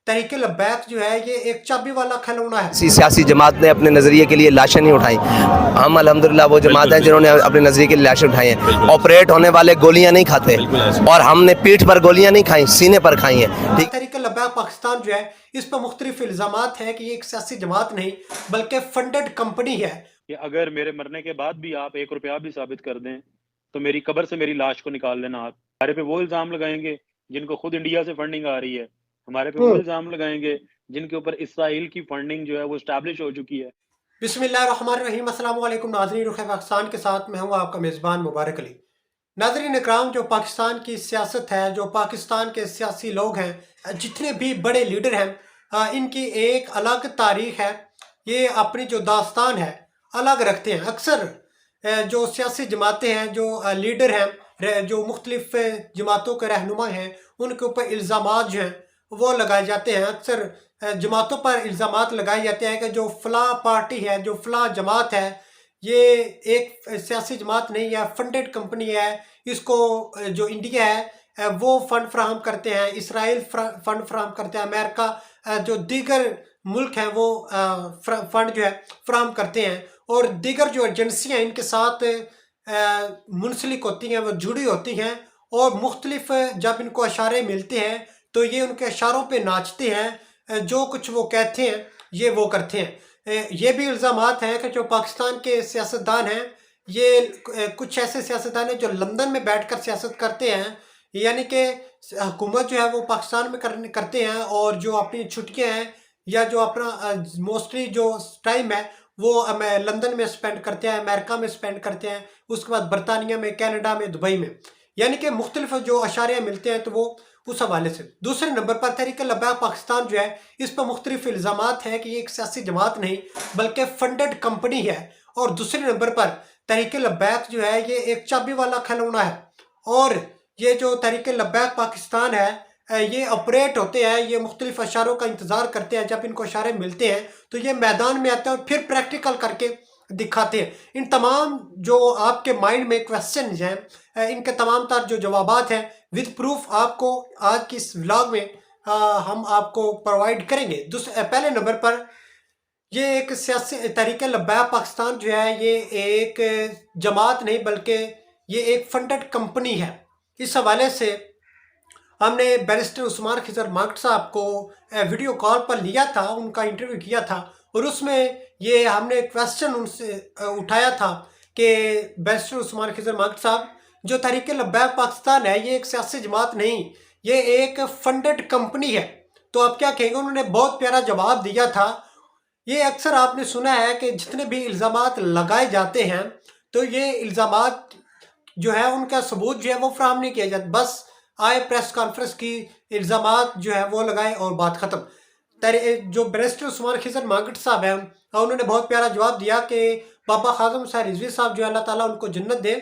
तहरीक लब्बैक जो है ये एक चाबी वाला खिलौना है। किसी सियासी जमात ने अपने नज़रिए के लिए लाशें नहीं उठाई। हम अल्हम्दुलिल्लाह वो जमात हैं जिन्होंने अपने नज़रिए के लिए लाशें उठाई हैं। ऑपरेट होने वाले गोलियां नहीं खाते, और हमने पीठ पर गोलियां नहीं खाई, सीने पर खाई हैं। ठीक। तहरीक लब्बैक पाकिस्तान जो है इस पर मुख्तलिफ इल्ज़ामात हैं कि ये एक सियासी जमात नहीं बल्कि फंडेड कंपनी है। कि अगर मेरे मरने के बाद भी आप 1 रुपया भी साबित कर दें तो मेरी कब्र से मेरी लाश को निकाल लेना। आप हमारे पे वो इल्ज़ाम लगाएंगे जिनको खुद इंडिया से फंडिंग आ रही है, हमारे पे वो इल्ज़ाम लगाएंगे जिनके ऊपर इसराइल की फंडिंग जो है वो एस्टैब्लिश हो चुकी है। बिस्मिल्लाहिर्रहमानिर्रहीम, अस्सलाम वालेकुम नाज़रीन, रुख पाकिस्तान के साथ मैं हूँ आपका मेज़बान मुबारक अली। नाज़रीन इकराम, जो पाकिस्तान की सियासत है, जो पाकिस्तान के सियासी लोग हैं, जितने भी बड़े लीडर हैं, इनकी एक अलग तारीख है। ये अपनी जो दास्तान है अलग रखते हैं। अक्सर जो सियासी जमातें हैं, जो लीडर हैं, जो मुख्तलिफ जमातों के रहनुमा हैं, उनके ऊपर इल्ज़ामात जो हैं वो लगाए जाते हैं। अक्सर जमातों पर इल्ज़ामात लगाए जाते हैं कि जो फ़लाँ पार्टी है, जो फ़लाँ जमात है, ये एक सियासी जमात नहीं है, फंडेड कंपनी है। इसको जो इंडिया है वो फ़ंड फ्राहम करते हैं, इसराइल फ़ंड फ्राहम करते हैं, अमेरिका जो दीगर मुल्क हैं वो फ़ंड जो है फ्राहम करते हैं, और दीगर जो एजेंसियाँ इनके साथ मुंसलिक होती हैं, वो जुड़ी होती हैं, और मुख्तलिफ जब इनको इशारे मिलते हैं तो ये उनके इशारों पे नाचते हैं। जो कुछ वो कहते हैं ये वो करते हैं। ये भी इल्ज़ामात हैं कि जो पाकिस्तान के सियासतदान हैं, ये कुछ ऐसे सियासतदान हैं जो लंदन में बैठकर सियासत करते हैं, यानी कि हुकूमत जो है वो पाकिस्तान में करते हैं, और जो अपनी छुट्टियां हैं या जो अपना मोस्टली जो टाइम है वो लंदन में स्पेंड करते हैं, अमेरिका में स्पेंड करते हैं, उसके बाद बरतानिया में, कनाडा में, दुबई में। यानी कि मुख्तलिफ जो अशारियाँ मिलते हैं तो वो उस हवाले से। दूसरे नंबर पर तहरीक लब्बैक पाकिस्तान जो है इस पर मुख्तलिफ इल्ज़ामात हैं कि ये एक सियासी जमात नहीं बल्कि फंडेड कंपनी है। और दूसरे नंबर पर तहरीक लब्बैक जो है ये एक चाबी वाला खिलौना है, और ये जो तहरीक लब्बैक पाकिस्तान है ये ऑपरेट होते हैं, ये मुख्तलिफ इशारों का इंतज़ार करते हैं। जब इनको इशारे मिलते हैं तो ये मैदान में आते हैं और फिर प्रैक्टिकल करके दिखाते हैं। इन तमाम जो आपके माइंड में क्वेश्चन हैं, इनके तमाम तर जो जवाबात हैं विद प्रूफ आपको आज की इस व्लॉग में हम आपको प्रोवाइड करेंगे। पहले नंबर पर ये एक सियासी तहरीक लब्बैक पाकिस्तान जो है ये एक जमात नहीं बल्कि ये एक फंडेड कंपनी है। इस हवाले से हमने बैरिस्टर उस्मान खिजर मांगट साहब को वीडियो कॉल पर लिया था, उनका इंटरव्यू किया था, और उसमें ये हमने क्वेश्चन उनसे उठाया था कि बैरिस्टर उस्मान खिजर मांगट साहब, जो तहरीक लब्बैक पाकिस्तान है ये एक सियासी जमात नहीं, ये एक फंडेड कंपनी है, तो आप क्या कहेंगे? उन्होंने बहुत प्यारा जवाब दिया था। ये अक्सर आपने सुना है कि जितने भी इल्ज़ामात लगाए जाते हैं तो ये इल्ज़ामात जो है उनका सबूत जो है वो फराहम नहीं किया जाता, बस आए प्रेस कॉन्फ्रेंस की, इल्ज़ामात जो है वो लगाए और बात ख़त्म। जो बैरिस्टर उस्मान खिजर मांगट साहब हैं उन्होंने बहुत प्यारा जवाब दिया कि बाबा खाज़म हुसैन रिजवी साहब जो अल्लाह ताला उनको जन्नत दे,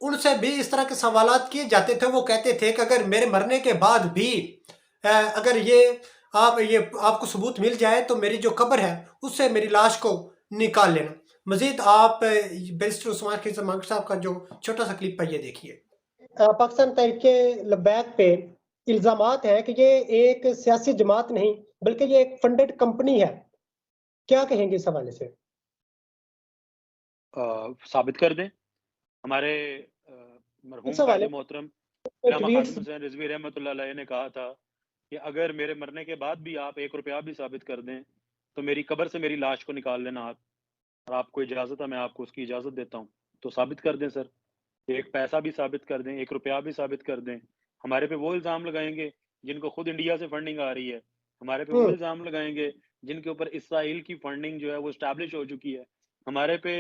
उनसे भी इस तरह के सवालात किए जाते थे। वो कहते थे कि अगर मेरे मरने के बाद भी अगर ये आपको सबूत मिल जाए तो मेरी जो कब्र है उससे मेरी लाश को निकाल लेना। मजीद आप बैरिस्टर उस्मान खिजर मांगट साहब का जो छोटा सा क्लिप है ये देखिए। पाकिस्तान तहरीक लब्बैक पे इल्ज़ामात हैं कि ये एक सियासी जमात नहीं बल्कि ये एक फंडेड कंपनी है, क्या कहेंगे इस हवाले से? साबित कर दें। हमारे मरहूम इस हवाले कायदे मोहतरम से अल्लामा ट्वीट्स कासिम हुसैन रिजवी रहमतुल्लाह अलैह ने कहा था कि अगर मेरे मरने के बाद भी आप 1 रुपया भी साबित कर दें तो मेरी कब्र से मेरी लाश को निकाल लेना आप, और आपको इजाज़त है, मैं आपको उसकी इजाज़त देता हूँ। तो साबित कर दें सर, 1 पैसा भी साबित कर दें, 1 रुपया भी साबित कर दें। हमारे पे वो इल्ज़ाम लगाएंगे जिनको खुद इंडिया से फंडिंग आ रही है, हमारे पे वो इल्ज़ाम लगाएंगे जिनके ऊपर इसराइल की फंडिंग जो है वो एस्टैब्लिश हो चुकी है, हमारे पे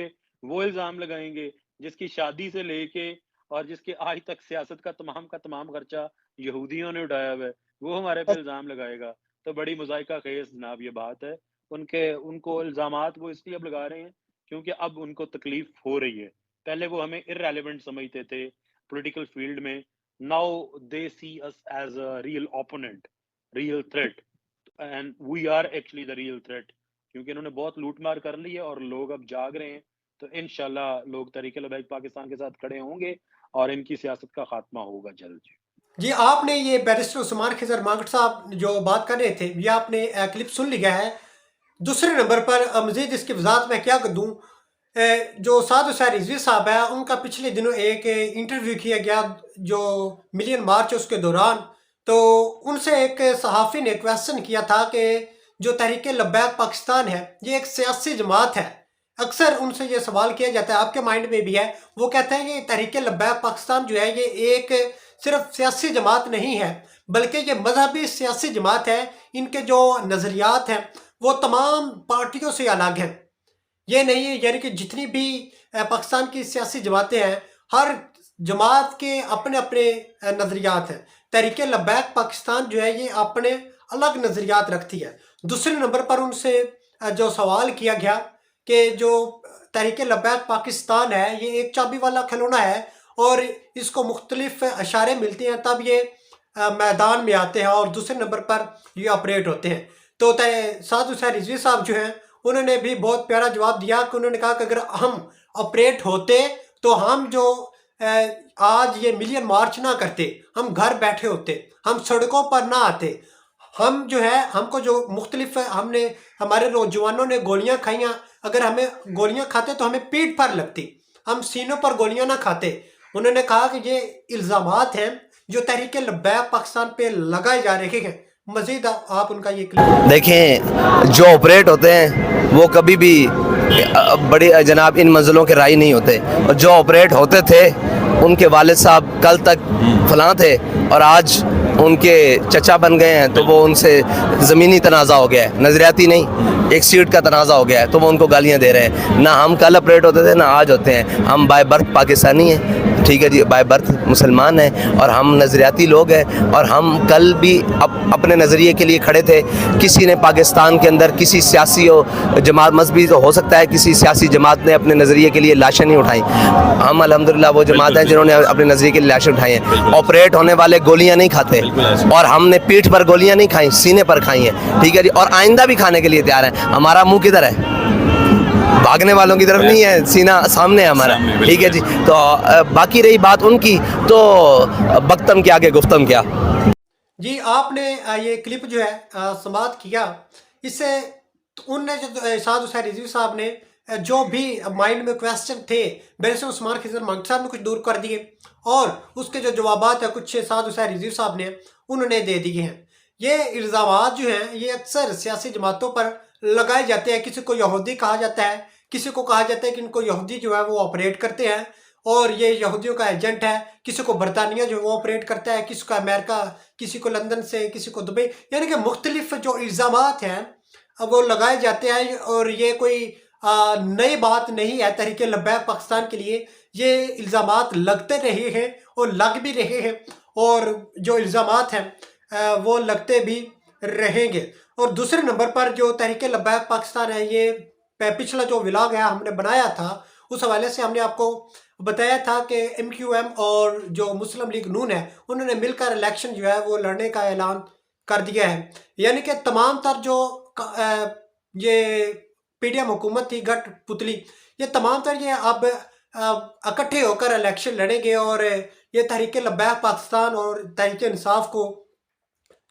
वो इल्ज़ाम लगाएंगे जिसकी शादी से लेके और जिसके आज तक सियासत का तमाम खर्चा यहूदियों ने उठाया हुआ है, वो हमारे पे इल्ज़ाम लगाएगा। तो बड़ी मुज़ाहिका ख़ेज़ जनाब ये बात है। उनको इल्ज़ामात वो इसलिए अब लगा रहे हैं क्योंकि अब उनको तकलीफ़ हो रही है। पहले वो हमें इर्रेलेवेंट समझते थे पॉलिटिकल फील्ड में, now they see us as a real opponent, real threat, and we are actually the real threat, क्योंकि इन्होंने बहुत लूट-मार कर ली है और लोग अब जाग रहे हैं। तो इंशाल्लाह लोग तहरीक लब्बैक पाकिस्तान के साथ खड़े होंगे और इनकी सियासत का खात्मा होगा जल्द। جی آپ نے یہ بیرسٹر عثمان خضر مانگٹ صاحب جو بات کر رہے تھے یہ آپ نے کلپ سن لیا ہے۔ دوسرے نمبر پر مزید اس کی وضاحت میں کیا کر دوں، جو سعد حسین رضوی صاحب ہے ان کا پچھلے دنوں ایک انٹرویو کیا گیا جو ملین مارچ اس کے دوران، تو ان سے ایک صحافی نے کویسچن کیا تھا کہ جو تحریک لبیک پاکستان ہے یہ ایک سیاسی جماعت ہے۔ اکثر ان سے یہ سوال کیا جاتا ہے، آپ کے مائنڈ میں بھی ہے، وہ کہتے ہیں کہ تحریک لبیک پاکستان جو ہے یہ ایک صرف سیاسی جماعت نہیں ہے بلکہ یہ مذہبی سیاسی جماعت ہے۔ ان کے جو نظریات ہیں وہ تمام پارٹیوں سے الگ ہیں۔ یہ نہیں ہے یعنی کہ جتنی بھی پاکستان کی سیاسی جماعتیں ہیں ہر جماعت کے اپنے اپنے نظریات ہیں۔ تحریک لبیک پاکستان جو ہے یہ اپنے الگ نظریات رکھتی ہے۔ دوسرے نمبر پر ان سے جو سوال کیا گیا کہ جو تحریک لبیک پاکستان ہے یہ ایک چابی والا کھلونا ہے اور اس کو مختلف اشارے ملتے ہیں تب یہ میدان میں آتے ہیں اور دوسرے نمبر پر یہ آپریٹ ہوتے ہیں۔ تو سعد حسین رضوی صاحب جو ہیں انہوں نے بھی بہت پیارا جواب دیا کہ انہوں نے کہا کہ اگر ہم آپریٹ ہوتے تو ہم جو آج یہ ملین مارچ نہ کرتے، ہم گھر بیٹھے ہوتے، ہم سڑکوں پر نہ آتے، ہم جو ہے ہم کو جو مختلف ہم نے ہمارے نوجوانوں نے گولیاں کھائیاں، اگر ہمیں گولیاں کھاتے تو ہمیں پیٹھ پر لگتی، ہم سینوں پر گولیاں نہ کھاتے۔ انہوں نے کہا کہ یہ الزامات ہیں جو تحریک لبیک پاکستان پہ لگائے جا رہے ہیں۔ مزید آپ ان کا یہ کلپ دیکھیں، جو آپریٹ ہوتے ہیں وہ کبھی بھی بڑی جناب ان منزلوں کے رائی نہیں ہوتے، اور جو آپریٹ ہوتے تھے ان کے والد صاحب کل تک فلاں تھے اور آج ان کے چچا بن گئے ہیں، تو وہ ان سے زمینی تنازع ہو گیا ہے، نظریاتی نہیں، ایک سیٹ کا تنازع ہو گیا ہے، تو وہ ان کو گالیاں دے رہے ہیں۔ نہ ہم کل آپریٹ ہوتے تھے نہ آج ہوتے ہیں، ہم بائی برتھ پاکستانی ہیں، ٹھیک ہے جی، بائی برتھ مسلمان ہیں، اور ہم نظریاتی لوگ ہیں، اور ہم کل بھی اپنے نظریے کے لیے کھڑے تھے۔ کسی نے پاکستان کے اندر کسی سیاسی جماعت، مذہبی تو ہو سکتا ہے کسی سیاسی جماعت نے اپنے نظریے کے لیے لاشیں نہیں اٹھائیں، ہم الحمدللہ وہ جماعت ہیں جنہوں نے اپنے نظریے کے لیے لاشیں اٹھائی ہیں۔ آپریٹ ہونے والے گولیاں نہیں کھاتے، اور ہم نے پیٹھ پر گولیاں نہیں کھائیں، سینے پر کھائی ہیں، ٹھیک ہے جی، اور آئندہ بھی کھانے کے لیے تیار ہیں۔ ہمارا منہ کدھر ہے؟ بھاگنے والوں کی طرف نہیں ہے، سینہ سامنے ہے ہمارا، ٹھیک ہے جی۔ تو باقی رہی بات ان کی، تو بختم کیا کہ گفتم کیا۔ جی آپ نے یہ کلپ جو ہے سماعت کیا، اس سے ان نے جو سعد حسین رضوی صاحب نے جو بھی مائنڈ میں کویسچن تھے بیرسٹر عثمان خضر مانگٹ صاحب نے کچھ دور کر دیے، اور اس کے جو جوابات ہیں کچھ سعد حسین رضوی صاحب نے انہوں نے دے دیے ہیں۔ یہ الزامات جو ہیں یہ اکثر سیاسی جماعتوں پر لگائے جاتے ہیں۔ کسی کو یہودی کہا جاتا ہے، کسی کو کہا جاتا ہے کہ ان کو یہودی جو ہے وہ آپریٹ کرتے ہیں اور یہ یہودیوں کا ایجنٹ ہے، کسی کو برطانیہ جو وہ آپریٹ کرتا ہے، کسی کو امریکہ، کسی کو لندن سے، کسی کو دبئی، یعنی کہ مختلف جو الزامات ہیں وہ لگائے جاتے ہیں، اور یہ کوئی نئی بات نہیں ہے تحریک لبیک پاکستان کے لیے۔ یہ الزامات لگتے رہے ہیں اور لگ بھی رہے ہیں، اور جو الزامات ہیں وہ لگتے بھی رہیں گے۔ اور دوسرے نمبر پر جو تحریک لبیک پاکستان ہے، یہ پچھلا جو ولاگ ہے ہم نے بنایا تھا اس حوالے سے ہم نے آپ کو بتایا تھا کہ ایم کیو ایم اور جو مسلم لیگ نون ہے انہوں نے مل کر الیکشن جو ہے وہ لڑنے کا اعلان کر دیا ہے، یعنی کہ تمام تر جو یہ پی ڈی ایم حکومت تھی گٹ پتلی، یہ تمام تر یہ اب اکٹھے ہو کر الیکشن لڑیں گے اور یہ تحریک لبیک پاکستان اور تحریک انصاف کو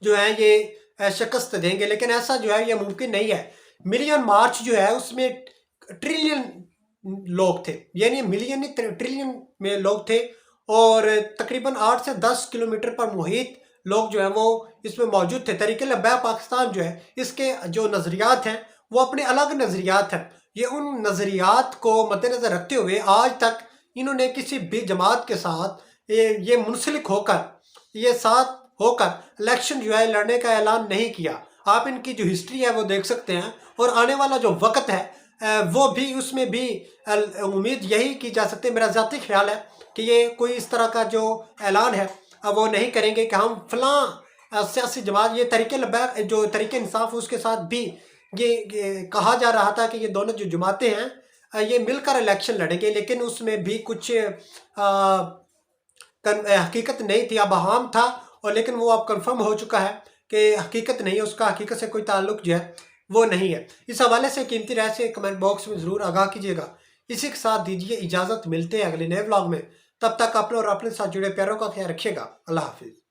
جو ہے یہ شکست دیں گے۔ لیکن ایسا جو ہے یہ ممکن نہیں ہے۔ ملین مارچ جو ہے اس میں ٹریلین لوگ تھے، یعنی ملین ٹریلین میں لوگ تھے، اور تقریباً 8 سے 10 کلومیٹر پر محیط لوگ جو ہیں وہ اس میں موجود تھے۔ تحریک لبیک پاکستان جو ہے اس کے جو نظریات ہیں وہ اپنے الگ نظریات ہیں۔ یہ ان نظریات کو مد نظر رکھتے ہوئے آج تک انہوں نے کسی بھی جماعت کے ساتھ یہ منسلک ہو کر، یہ ساتھ ہو کر الیکشن جو ہے لڑنے کا اعلان نہیں کیا۔ آپ ان کی جو ہسٹری ہے وہ دیکھ سکتے ہیں، اور آنے والا جو وقت ہے وہ بھی اس میں بھی امید یہی کی جا سکتی ہے۔ میرا ذاتی خیال ہے کہ یہ کوئی اس طرح کا جو اعلان ہے وہ نہیں کریں گے کہ ہم فلاں سیاسی جماعت، یہ تحریک لبیک جو تحریک انصاف اس کے ساتھ بھی یہ کہا جا رہا تھا کہ یہ دونوں جو جماعتیں ہیں یہ مل کر الیکشن لڑیں گے، لیکن اس میں بھی کچھ حقیقت نہیں تھی، اب عام تھا، اور لیکن وہ اب کنفرم ہو چکا ہے کہ حقیقت نہیں ہے، اس کا حقیقت سے کوئی تعلق جو ہے وہ نہیں ہے۔ اس حوالے سے قیمتی رائے سے کمنٹ باکس میں ضرور آگاہ کیجیے گا۔ اسی کے ساتھ دیجیے اجازت، ملتے ہیں اگلے نئے ولاگ میں، تب تک اپنے اور اپنے ساتھ جڑے پیاروں کا خیال رکھیے گا۔ اللہ حافظ۔